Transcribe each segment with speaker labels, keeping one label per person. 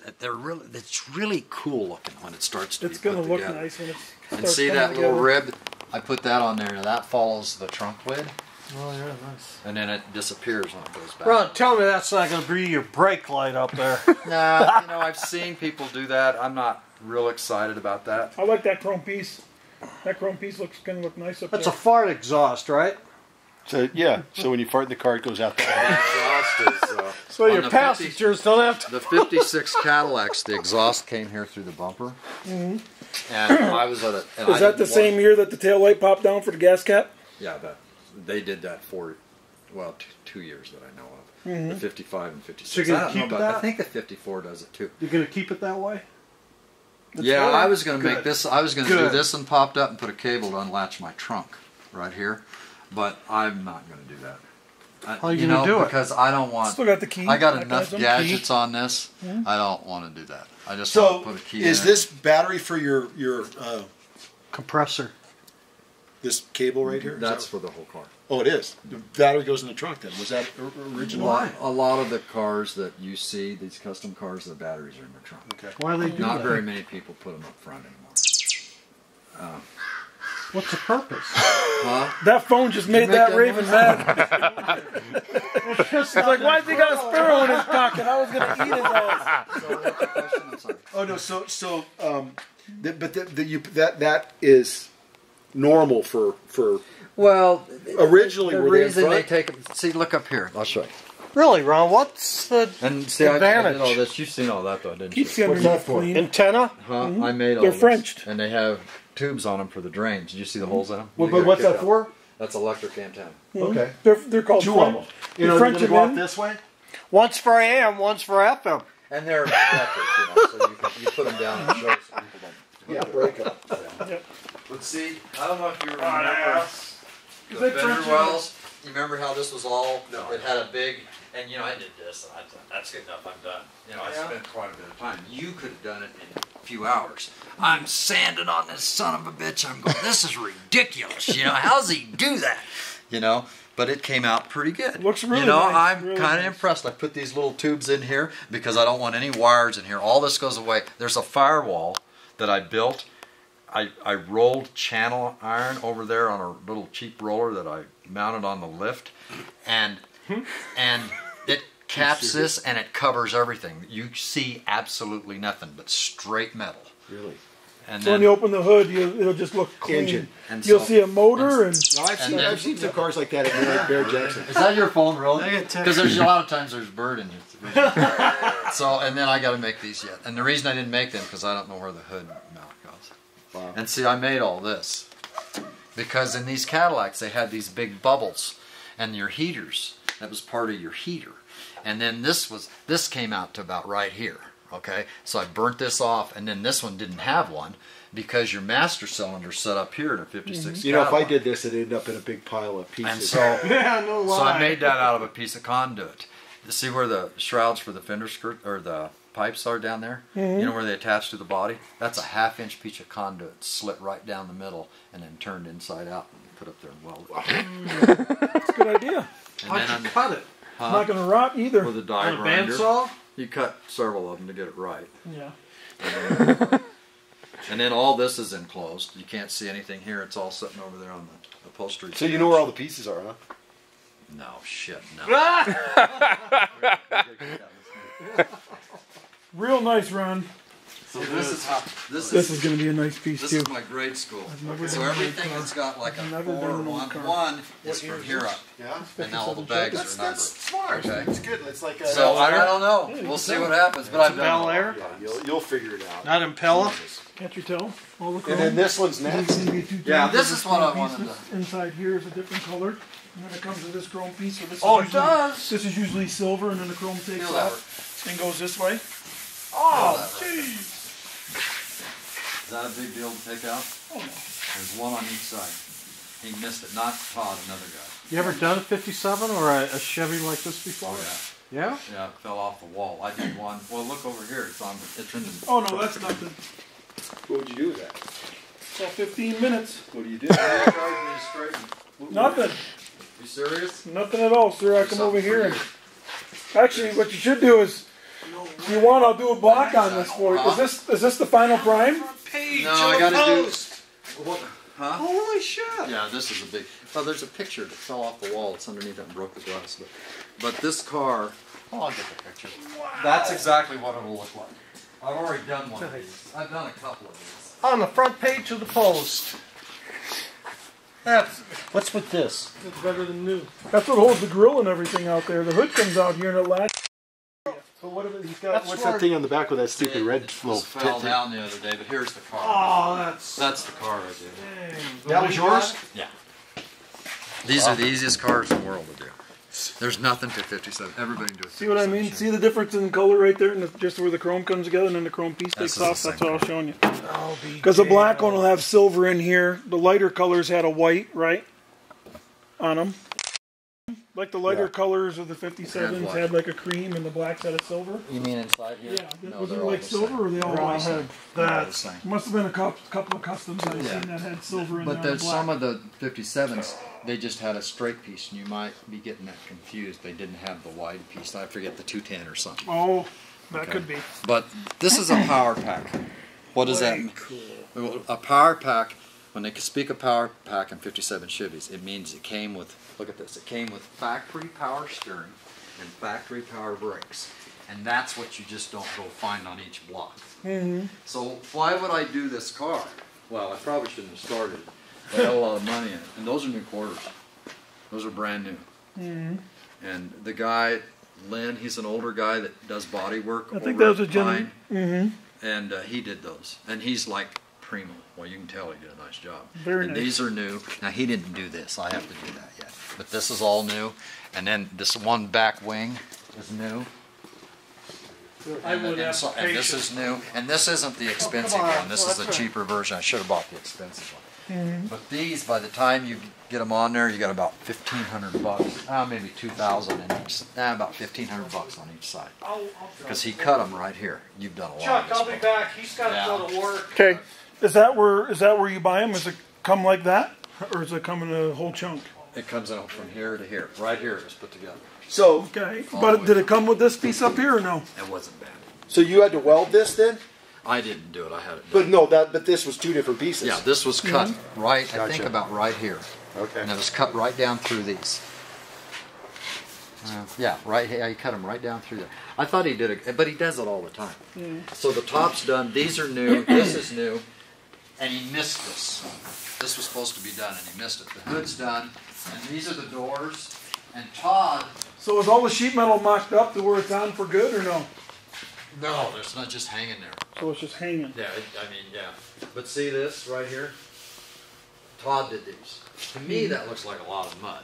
Speaker 1: it's really cool looking when it starts to be put together.
Speaker 2: It's going to look nice when it's
Speaker 1: and see that little rib? I put that on there. Now that follows the trunk lid.
Speaker 2: Oh yeah, nice.
Speaker 1: And then it disappears when it goes back.
Speaker 3: Ron, tell me that's not going to be your brake light up there.
Speaker 1: Nah, you know, I've seen people do that. I'm not real excited about that.
Speaker 2: I like that chrome piece. That chrome piece going to look nice up there.
Speaker 3: That's a fart exhaust, right?
Speaker 4: So yeah, so when you fart in the car, it goes out the
Speaker 1: exhaust is,
Speaker 3: so your passengers don't have to.
Speaker 1: The 56 Cadillacs, the exhaust came here through the bumper.
Speaker 2: Mm-hmm.
Speaker 1: And I was at a...
Speaker 2: Was that the same year that the tail light popped down for the gas cap?
Speaker 1: Yeah, they did that for, well, 2 years that I know of.
Speaker 2: Mm-hmm.
Speaker 1: The 55 and 56.
Speaker 3: So you're going to keep that?
Speaker 1: I think the 54 does it too.
Speaker 3: You're going to keep it that way?
Speaker 1: Yeah, I was going to make this. I was going to do this and popped up and put a cable to unlatch my trunk right here, but I'm not going to do that.
Speaker 3: How are you going to do it?
Speaker 1: Because I don't want.
Speaker 2: Still got the key.
Speaker 1: I got enough gadgets on this.
Speaker 2: Mm-hmm.
Speaker 1: I don't want to do that. I just want to put a key in.
Speaker 4: Is this battery for your
Speaker 3: compressor?
Speaker 4: This cable right here?
Speaker 1: That's for the whole car.
Speaker 4: Oh, it is. The battery goes in the trunk then. Was that original?
Speaker 1: Why? A lot of the cars that you see, these custom cars, the batteries are in the trunk.
Speaker 4: Okay.
Speaker 3: Why do they do
Speaker 1: Not
Speaker 3: that?
Speaker 1: very many people put them up front anymore.
Speaker 3: What's the purpose?
Speaker 2: That phone just made that Raven mad. He's like, why has he got a sparrow in his pocket? I was going to eat his ass.
Speaker 1: So what's the question? I'm sorry.
Speaker 4: Oh no, that is normal for
Speaker 1: Well,
Speaker 4: originally
Speaker 1: the
Speaker 4: were they
Speaker 1: reason
Speaker 4: in
Speaker 1: they
Speaker 4: front?
Speaker 1: take them. See, look up here. I'll show you.
Speaker 3: Really, Ron? What's the advantage?
Speaker 1: I did all this. You've seen all that, though, didn't you?
Speaker 2: Keeps the underneath clean.
Speaker 3: Antenna?
Speaker 1: I made all
Speaker 2: They're
Speaker 1: this.
Speaker 2: Frenched.
Speaker 1: And they have tubes on them for the drains. Did you see the holes in them?
Speaker 4: Well, but what's that for?
Speaker 1: That's electric antenna.
Speaker 4: Okay.
Speaker 2: They're called
Speaker 4: Two
Speaker 2: French.
Speaker 4: of them. You know,
Speaker 2: French
Speaker 4: they're going to go out this way?
Speaker 3: One's for AM, one's for FM.
Speaker 1: And they're electric, so you put them down and show so people don't.
Speaker 4: Yeah, break them.
Speaker 2: Yep.
Speaker 1: But see, I don't know if you remember the fender wells. You remember how this was all? No. It had a big, and you know, I did this. And I thought, that's good enough. I'm done. You know, I spent quite a bit of time. You could have done it in a few hours. I'm sanding on this son of a bitch. I'm going, this is ridiculous. You know, how's he do that? You know, but it came out pretty good.
Speaker 2: Looks really
Speaker 1: You know,
Speaker 2: nice.
Speaker 1: I'm
Speaker 2: Really
Speaker 1: kind of
Speaker 2: nice.
Speaker 1: impressed. I put these little tubes in here because I don't want any wires in here. All this goes away. There's a firewall that I built. I rolled channel iron over there on a little cheap roller that I mounted on the lift, and it caps this and it covers everything. You see absolutely nothing but straight metal.
Speaker 4: Really?
Speaker 1: And
Speaker 2: So when you open the hood, it'll just look clean.
Speaker 4: Engine.
Speaker 1: And
Speaker 2: You'll
Speaker 1: so-
Speaker 2: see a motor and
Speaker 4: No, I've seen some cars like that at Bear Jackson.
Speaker 1: Is that your phone, really? Because there's a lot of times there's bird in it. So, and then I got to make these yet. And the reason I didn't make them because I don't know where the hood mount goes.
Speaker 4: Wow.
Speaker 1: And see, I made all this because in these Cadillacs they had these big bubbles, and your heaters. That was part of your heater. And then this came out to about right here. Okay, so I burnt this off, and then this one didn't have one because your master cylinder set up here in a 56.
Speaker 4: You know, if I did this, it'd end up in a big pile of pieces.
Speaker 1: And so,
Speaker 3: Yeah, no lie.
Speaker 1: so I made that out of a piece of conduit. You see where the shrouds for the fender skirt or the pipes are down there? You know where they attach to the body? That's a 1/2-inch piece of conduit slit right down the middle and then turned inside out and put up there and welded.
Speaker 2: it's a good idea.
Speaker 1: And
Speaker 3: How'd
Speaker 1: then
Speaker 3: you cut it?
Speaker 2: It's not going to rot either.
Speaker 1: with a die
Speaker 3: On a
Speaker 1: grinder,
Speaker 3: bandsaw?
Speaker 1: you cut several of them to get it right.
Speaker 2: Yeah.
Speaker 1: And then all this is enclosed. You can't see anything here. It's all sitting over there on the upholstery.
Speaker 4: So you know where all the pieces are, huh?
Speaker 1: No, shit, no.
Speaker 2: Real nice, Ron.
Speaker 1: So this is how,
Speaker 2: This is going to be a nice piece,
Speaker 1: this
Speaker 2: too.
Speaker 1: is my grade school.
Speaker 2: never
Speaker 1: So
Speaker 2: done
Speaker 1: everything
Speaker 2: one
Speaker 1: that's got like a
Speaker 2: I've never
Speaker 1: 4
Speaker 2: done one
Speaker 1: 1
Speaker 2: car.
Speaker 1: 1 is from here up.
Speaker 4: Yeah.
Speaker 1: And now all the bags are numbered.
Speaker 4: That's smart.
Speaker 1: Okay.
Speaker 4: It's good. It's like a...
Speaker 1: So I don't know. We'll see what happens. But I've done
Speaker 3: Bel
Speaker 1: all.
Speaker 3: Air?
Speaker 4: Yeah, you'll figure it out.
Speaker 3: Not Impella?
Speaker 2: Can't you tell? All the chrome.
Speaker 4: And then this one's next.
Speaker 1: Yeah, this is what I wanted
Speaker 2: pieces. Inside here is a different color. And then it comes with this chrome piece. So this
Speaker 3: Oh,
Speaker 2: is
Speaker 3: it
Speaker 2: usually,
Speaker 3: does?
Speaker 2: This is usually silver, and then the chrome takes
Speaker 1: Feel that.
Speaker 2: off and goes this way.
Speaker 3: Oh,
Speaker 2: Jeez.
Speaker 1: Is that a big deal to take out?
Speaker 2: Oh, no.
Speaker 1: There's one on each side. He missed it. Not Todd, another guy.
Speaker 3: you ever done a 57 or a Chevy like this before?
Speaker 1: Oh
Speaker 3: Yeah?
Speaker 1: yeah. Yeah, it fell off the wall. I did one. Well, look over here. It's on. It's in the.
Speaker 2: Oh, no, that's nothing.
Speaker 4: What would you do with that?
Speaker 2: So 15 minutes.
Speaker 4: What do you do?
Speaker 2: Nothing.
Speaker 1: You serious?
Speaker 2: Nothing at all, sir. I come over here and... Actually, what you should do is If you want, I'll do a block on this for you. Is this the final prime?
Speaker 3: Page
Speaker 1: No, I gotta do. What? Huh?
Speaker 3: Holy shit!
Speaker 1: Yeah, this is a big. Well, there's a picture that fell off the wall. It's underneath it and broke the glass. But this car. Oh, I'll get the picture. Wow. That's exactly what it'll look like. I've already done one of these. I've done a couple of these.
Speaker 3: On the front page of the Post. That's
Speaker 4: What's with this?
Speaker 3: better than new.
Speaker 2: That's what holds the grill and everything out there. The hood comes out here and it latches. So what if he's got?
Speaker 4: What's that thing on the back with that stupid red
Speaker 1: This
Speaker 4: little
Speaker 1: fell
Speaker 4: pit
Speaker 1: down the other day, but here's the car.
Speaker 3: Oh, that's
Speaker 1: That's the car right there.
Speaker 3: dang.
Speaker 4: That was yours?
Speaker 1: Yeah. These are the easiest cars in the world to do. There's nothing to 57. Everybody can do it.
Speaker 2: See what I mean? See the difference in color right there, and just where the chrome comes together, and then the chrome piece takes off. That's what I was showing you. Because the black one will have silver in here. The lighter colors had a white, right, on them. Like the lighter colors of the 57s had like a cream, and the blacks had a silver.
Speaker 1: You mean inside here?
Speaker 2: Yeah,
Speaker 1: No,
Speaker 2: was it
Speaker 1: they're all
Speaker 2: like
Speaker 1: the
Speaker 2: silver,
Speaker 1: same.
Speaker 2: or they all
Speaker 1: They're all the
Speaker 2: had
Speaker 1: same.
Speaker 2: that? Must have been a couple of customs I've
Speaker 1: Yeah.
Speaker 2: seen that had silver in
Speaker 1: But
Speaker 2: there.
Speaker 1: there's some of the 57s, they just had a straight piece, and you might be getting that confused. They didn't have the wide piece. I forget the 210 or something.
Speaker 2: Oh, that could be.
Speaker 1: But this is a power pack. What does that mean? Cool. A power pack, when they speak of power pack in 57 Chevys, it means it came with, look at this, it came with factory power steering and factory power brakes. And that's what you just don't go find on each block.
Speaker 2: Mm-hmm.
Speaker 1: So why would I do this car? Well, I probably shouldn't have started it. I had a lot of money in it. And those are new quarters. Those are brand new.
Speaker 2: Mm-hmm.
Speaker 1: And the guy, Lynn, he's an older guy that does body work.
Speaker 2: I think that was a gentleman.
Speaker 1: gentleman. And he did those. And he's like primo. Well, you can tell he did a nice job.
Speaker 2: Very
Speaker 1: and
Speaker 2: nice.
Speaker 1: these are new. Now, he didn't do this. I have to do that yet. But this is all new. And then this one back wing is new.
Speaker 3: I would have
Speaker 1: And this is new. And this isn't the expensive
Speaker 3: on.
Speaker 1: one. This is the
Speaker 3: That's right.
Speaker 1: cheaper version. I should have bought the expensive one.
Speaker 2: Mm-hmm.
Speaker 1: But these, by the time you get them on there, you got about $1,500. Maybe 2,000 in each. About $1,500 on each side. Because he cut them right here. You've done a lot.
Speaker 3: Chuck,
Speaker 1: of this
Speaker 3: I'll be
Speaker 1: one.
Speaker 3: back. He's got to go to work.
Speaker 2: Okay, is that where you buy them? Is it come like that, or is it come in a whole chunk?
Speaker 1: It comes in from here to here. Right here it was put together.
Speaker 4: So,
Speaker 2: Okay, but did it come with this piece up here or no?
Speaker 1: It wasn't bad.
Speaker 4: so you had to weld this then?
Speaker 1: I didn't do it. I had it
Speaker 4: But
Speaker 1: done.
Speaker 4: no, but this was two different pieces.
Speaker 1: Yeah, this was cut right, I think
Speaker 4: Gotcha.
Speaker 1: about right here.
Speaker 4: Okay.
Speaker 1: And it was cut right down through these. Yeah, right here. He cut them right down through there. I thought he did it, but he does it all the time. So the top's done. These are new. This is new. And he missed this. This was supposed to be done, and he missed it. The hood's done. And these are the doors. And Todd...
Speaker 2: So is all the sheet metal mocked up to where it's on for good or no?
Speaker 1: No, it's not just hanging there.
Speaker 2: So it's just hanging.
Speaker 1: Yeah, I mean, yeah. But see this right here? Todd did these. To me, that looks like a lot of mud.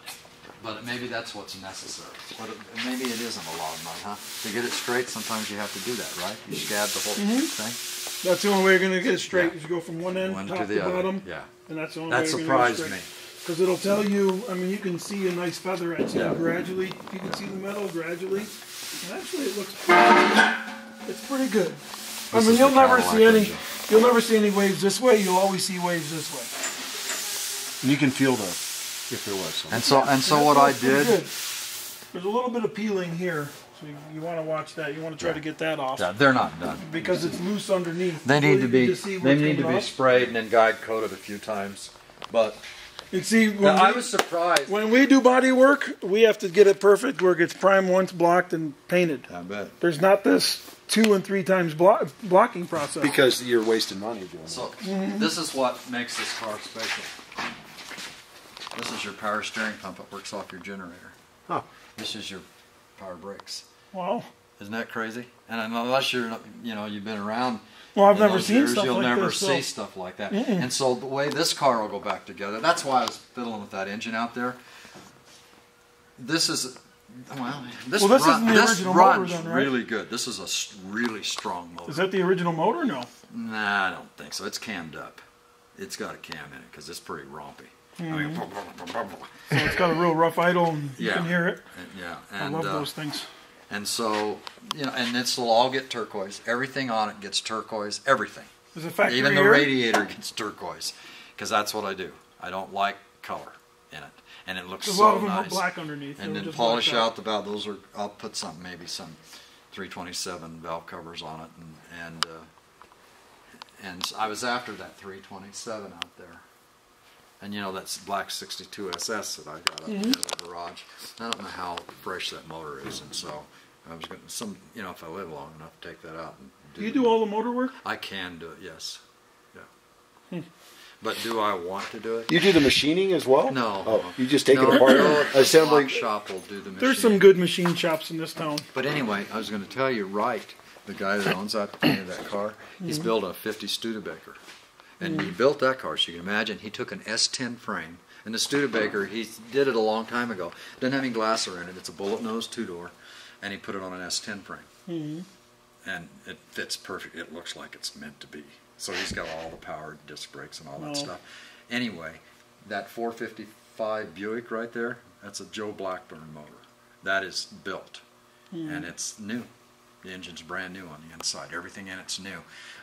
Speaker 1: But maybe that's what's necessary. But maybe it isn't a lot of mud, huh? To get it straight, sometimes you have to do that, right? You scab the whole thing.
Speaker 2: That's the only way you're going to get it straight. Is you go from one end,
Speaker 1: One
Speaker 2: top
Speaker 1: to
Speaker 2: to
Speaker 1: the other.
Speaker 2: bottom,
Speaker 1: Yeah.
Speaker 2: and that's the only
Speaker 1: That
Speaker 2: way you're
Speaker 1: surprised
Speaker 2: going to
Speaker 1: me.
Speaker 2: get it straight. Because it'll tell you, I mean, you can see a nice feather etch now gradually. You can see the metal gradually. And actually, it looks it's pretty good. I mean,
Speaker 1: is
Speaker 2: you'll
Speaker 1: the
Speaker 2: never
Speaker 1: Cadillac
Speaker 2: see any.
Speaker 1: engine.
Speaker 2: You'll never see any waves this way. You'll always see waves this way.
Speaker 4: And you can feel if there was some.
Speaker 1: And so
Speaker 2: That
Speaker 1: what I
Speaker 2: looks pretty
Speaker 1: did...
Speaker 2: good. There's a little bit of peeling here, so you want to watch that. You want to try to get that off
Speaker 1: Yeah, they're not done.
Speaker 2: because it's loose underneath.
Speaker 1: They
Speaker 2: So
Speaker 1: need
Speaker 2: you
Speaker 1: to
Speaker 2: can
Speaker 1: be
Speaker 2: just see what's coming off.
Speaker 1: sprayed and then guide coated a few times. But
Speaker 2: And see,
Speaker 1: I was surprised.
Speaker 2: when we do body work, we have to get it perfect where it gets primed once, blocked, and painted.
Speaker 1: I bet.
Speaker 2: There's not this 2 and 3 times blocking process.
Speaker 4: Because you're wasting money doing that.
Speaker 1: So this is what makes this car special. This is your power steering pump. It works off your generator.
Speaker 4: Huh.
Speaker 1: This is your power brakes.
Speaker 2: Wow.
Speaker 1: Isn't that crazy? And unless you're, you've been around.
Speaker 2: Well, I've
Speaker 1: in
Speaker 2: never
Speaker 1: those
Speaker 2: seen
Speaker 1: years,
Speaker 2: stuff
Speaker 1: you'll
Speaker 2: like
Speaker 1: never
Speaker 2: this.
Speaker 1: see
Speaker 2: So.
Speaker 1: stuff like that. And so the way this car will go back together, that's why I was fiddling with that engine out there. This is, this
Speaker 2: isn't the
Speaker 1: this
Speaker 2: original motor
Speaker 1: runs
Speaker 2: then, right?
Speaker 1: really good. This is a really strong motor.
Speaker 2: Is that the original motor? No.
Speaker 1: Nah, I don't think so. It's cammed up. It's got a cam in it because it's pretty rompy. I mean,
Speaker 2: So it's got a real rough idle, and you
Speaker 1: Yeah.
Speaker 2: can hear it.
Speaker 1: yeah,
Speaker 2: I
Speaker 1: and
Speaker 2: love those things.
Speaker 1: and so and this will all get turquoise. Everything on it gets turquoise. Everything,
Speaker 2: Is it factory
Speaker 1: even the
Speaker 2: here?
Speaker 1: radiator gets turquoise, because that's what I do. I don't like color in it, and it looks
Speaker 2: A
Speaker 1: so
Speaker 2: lot of them
Speaker 1: nice.
Speaker 2: are black underneath.
Speaker 1: And
Speaker 2: They're
Speaker 1: then
Speaker 2: just
Speaker 1: polish
Speaker 2: blacked
Speaker 1: out the valve. Those are. I'll put some maybe some 327 valve covers on it, and I was after that 327 out there. And you know, that's black 62 SS that I got up in the garage. I don't know how fresh that motor is, and so I was going to, you know, if I live long enough, take that out and do.
Speaker 2: You do all the motor work?
Speaker 1: I can do it, yes. Yeah. But do I want to do it?
Speaker 4: You do the machining as well?
Speaker 1: No.
Speaker 4: Oh, you just take
Speaker 1: no,
Speaker 4: it apart?
Speaker 1: No,
Speaker 4: Assembly?
Speaker 1: shop will do the machine.
Speaker 2: There's some good machine shops in this town.
Speaker 1: But anyway, I was going to tell you, Wright, the guy that owns that car, he's built a 50 Studebaker. And he built that car, so you can imagine, he took an S10 frame, and the Studebaker, he did it a long time ago. It doesn't have any glass around it, it's a bullet nose 2-door, and he put it on an S10 frame. And it fits perfect, it looks like it's meant to be. So he's got all the power disc brakes and all that stuff. Anyway, that 455 Buick right there, that's a Joe Blackburn motor. That is built, and it's new. The engine's brand new on the inside. Everything in it's new.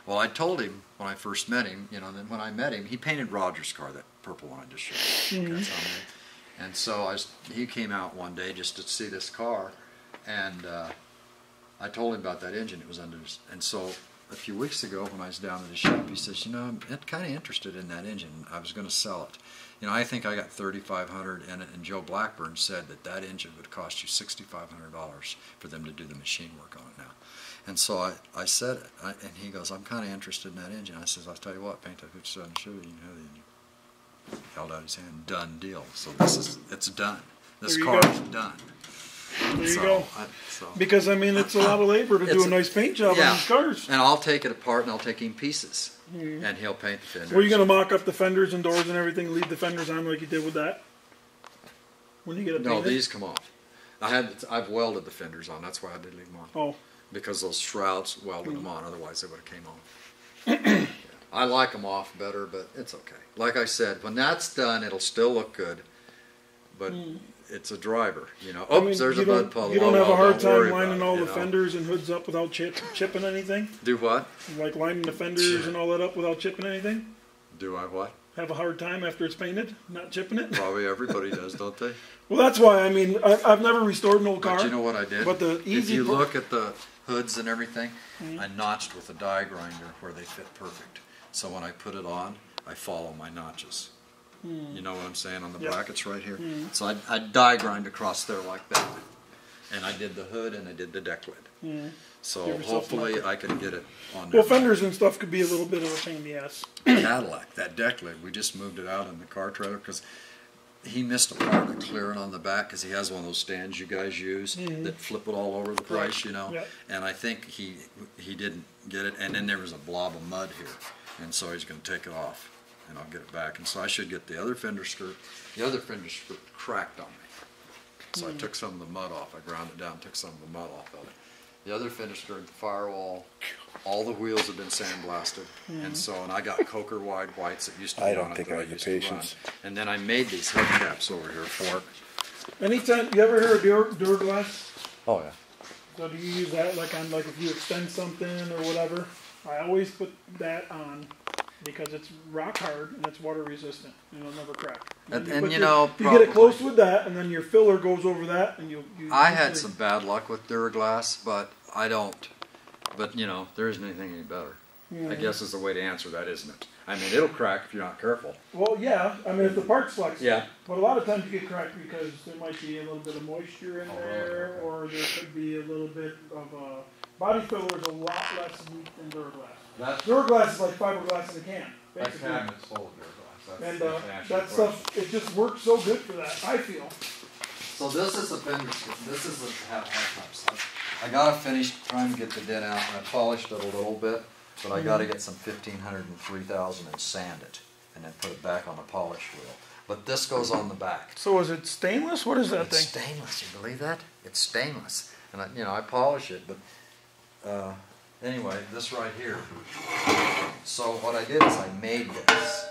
Speaker 1: Well, I told him when I first met him, you know, then when I met him, he painted Roger's car, that purple one I just showed you. And so he came out one day just to see this car, and I told him about that engine. It was under, and so a few weeks ago when I was down at his shop, he says, you know, I'm kind of interested in that engine. I was going to sell it. You know, I think I got $3,500 in it, and Joe Blackburn said that that engine would cost you $6,500 for them to do the machine work on it now. And so I said it, and he goes, I'm kind of interested in that engine. I says, I'll tell you what, paint that 57 Chevy, you can have the engine. He held out his hand, done deal. So it's done. This car is done.
Speaker 2: There you go. Because, I mean, it's a lot of labor to do a nice paint job on these cars.
Speaker 1: And I'll take it apart and I'll take him pieces. And he'll paint the fenders.
Speaker 2: Were you going to mock up the fenders and doors and everything, leave the fenders on like you did with that? When you get it painted?
Speaker 1: No, these come off. I've welded the fenders on. That's why I did leave them on.
Speaker 2: Oh.
Speaker 1: Because those shrouds welded them on. Otherwise, they would have came off. I like them off better, but it's okay. Like I said, when that's done, it'll still look good. But it's a driver, you know. Oh, there's a bud puddle.
Speaker 2: You don't have a hard time lining all the fenders and hoods up without chipping anything?
Speaker 1: Do what?
Speaker 2: Like lining the fenders and all that up without chipping anything?
Speaker 1: Do I what?
Speaker 2: Have a hard time after it's painted, not chipping it?
Speaker 1: Probably everybody does, don't they?
Speaker 2: Well, that's why, I mean, I've never restored an old car.
Speaker 1: But you know what I did?
Speaker 2: But the
Speaker 1: if you look at the hoods and everything, I notched with a die grinder where they fit perfect. So when I put it on, I follow my notches. You know what I'm saying on the brackets right here? So I die grind across there like that. And I did the hood and I did the deck lid. So hopefully I can get it on there.
Speaker 2: Well, fenders and stuff could be a little bit of a pain in the ass.
Speaker 1: Cadillac, that deck lid, we just moved it out in the car trailer because he missed a part of clearing on the back because he has one of those stands you guys use that flip it all over the place, you know. And I think he didn't get it. And then there was a blob of mud here. And so he's going to take it off. And I'll get it back. And so I should get the other fender skirt. The other fender skirt cracked on me. So I took some of the mud off. I ground it down and took some of the mud off of it. The other fender skirt, the firewall, all the wheels have been sandblasted. And I got coker wide whites that used to be on it that I used to run. And then I made these hubcaps over here for it.
Speaker 2: Anytime, you ever hear of Duraglass?
Speaker 1: Oh, yeah.
Speaker 2: So do you use that like on, like if you extend something or whatever? I always put that on. Because it's rock hard and it's water resistant and it'll never crack.
Speaker 1: And you know,
Speaker 2: you get it close with that, and then your filler goes over that, and you
Speaker 1: I had some bad luck with Duraglass, but I don't. But you know, there isn't anything any better. I guess is the way to answer that, isn't it? I mean, it'll crack if you're not careful.
Speaker 2: Well, yeah. I mean, if the part's flexible.
Speaker 1: Yeah.
Speaker 2: But a lot of times you get cracked because there might be a little bit of moisture in there, or there could be a little bit of body filler is a lot less weak than Duraglass. Duraglass is like fiberglass in a can. Basically.
Speaker 5: That cabinet's full of Duraglass.
Speaker 2: And that stuff, it just works so good for that, I feel.
Speaker 1: So this is the fender skirt. This is the half stuff. I got to finish trying to get the dent out, and I polished it a little bit, but I got to get some 1500 and 3000 and sand it, and then put it back on the polish wheel. But this goes on the back.
Speaker 2: So is it stainless? What is that thing?
Speaker 1: It's stainless. You believe that? It's stainless. And I polish it, but anyway, this right here. So what I did is I made this.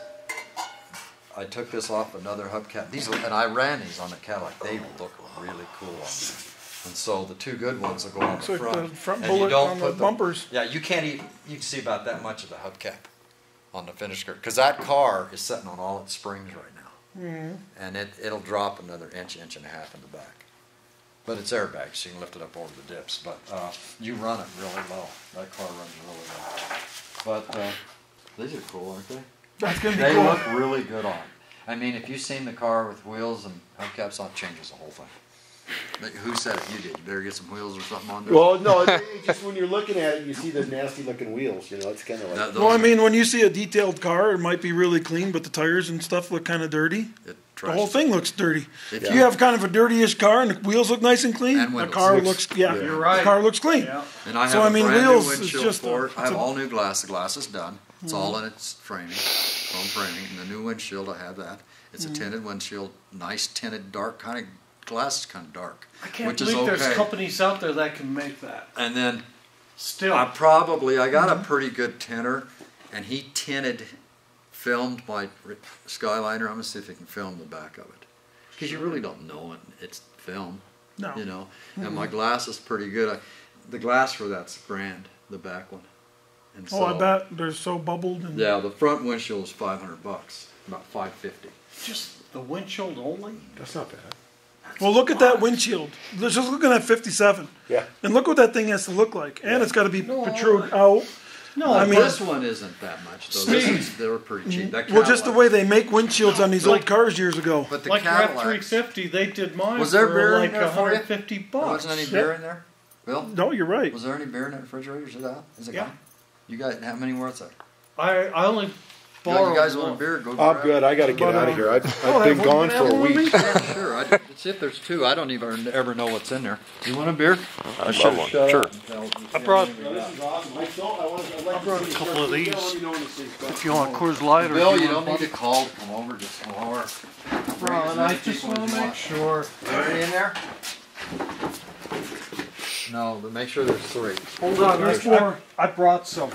Speaker 1: I took this off another hubcap. And I ran these on the Cadillac. They look really cool on me. And so the two good ones will go on the front.
Speaker 2: Like the front bullet on the bumpers.
Speaker 1: Yeah, you can't even. You can see about that much of the hubcap on the fender skirt because that car is sitting on all its springs right now, and it'll drop another inch and a half in the back. But it's airbags, so you can lift it up over the dips. But you run it really low. That car runs really low. But these are cool, aren't they?
Speaker 2: That's gonna be
Speaker 1: They
Speaker 2: cool.
Speaker 1: look really good on. I mean, if you've seen the car with wheels and hubcaps on, it changes the whole thing. But who said it? You did. You better get some wheels or something on there.
Speaker 4: Well, no, it's just when you're looking at it, you see the nasty looking wheels. You know, it's kind of like.
Speaker 2: Well, I mean, when you see a detailed car, it might be really clean, but the tires and stuff look kind of dirty. The whole thing looks dirty. If you have kind of a dirty-ish car and the wheels look nice and clean, the car looks,
Speaker 3: You're right.
Speaker 2: the car looks clean.
Speaker 3: Yeah.
Speaker 1: And I have a brand new windshield for it. I have all new glass. The glass is done. It's all in its framing, foam framing. And the new windshield, I have that. It's a tinted windshield, nice tinted, dark kind of glass, is kind of dark.
Speaker 3: I can't
Speaker 1: which is
Speaker 3: believe
Speaker 1: okay.
Speaker 3: there's companies out there that can make that.
Speaker 1: And then
Speaker 3: Still.
Speaker 1: I got a pretty good tinter, and he filmed my Skyliner. I'm gonna see if he can film the back of it, because you really don't know it. It's film,
Speaker 2: No.
Speaker 1: you know. And my glass is pretty good. The glass for that's grand, the back one. And
Speaker 2: Oh, I bet they're so bubbled. And
Speaker 1: Yeah, the front windshield is $500, about $550.
Speaker 3: Just the windshield only?
Speaker 4: That's not bad.
Speaker 2: Well, look at that windshield. Just looking at 57.
Speaker 4: Yeah.
Speaker 2: And look what that thing has to look like. And it's got to be protrude out.
Speaker 3: No,
Speaker 2: I mean,
Speaker 1: this one isn't that much though. They were pretty cheap. That
Speaker 2: well, just the
Speaker 1: Cadillac-
Speaker 2: way they make windshields on these old cars years ago.
Speaker 1: But the
Speaker 3: like your
Speaker 1: Cadillac.
Speaker 3: F350, they did mine
Speaker 1: Was there
Speaker 3: for
Speaker 1: beer in
Speaker 3: like
Speaker 1: there for you?
Speaker 3: $150.
Speaker 1: There wasn't any beer in there, Bill?
Speaker 2: No, you're right.
Speaker 1: Was there any beer in that refrigerator? Is it out? Is it
Speaker 3: Yeah.
Speaker 1: gone? You guys, how many were there?
Speaker 3: I only
Speaker 1: You
Speaker 3: borrowed
Speaker 1: guys want a
Speaker 3: one.
Speaker 1: beer? Go
Speaker 4: I'm
Speaker 1: grab
Speaker 4: good.
Speaker 1: it.
Speaker 4: I got to get out of here. I've been gone for a week.
Speaker 1: Yeah, sure. Let's see if there's two. I don't even ever know what's in there. You want a beer?
Speaker 5: I'd love one. Sure.
Speaker 3: I brought
Speaker 4: This is awesome. I
Speaker 3: brought a couple of these. If you want Coors Light or
Speaker 1: Bill, you don't need to call to come over. Just come over.
Speaker 3: Ron, I just want to make sure.
Speaker 1: Is there any in there? No, but make sure there's three.
Speaker 3: Hold on,
Speaker 2: There's four.
Speaker 3: I brought some.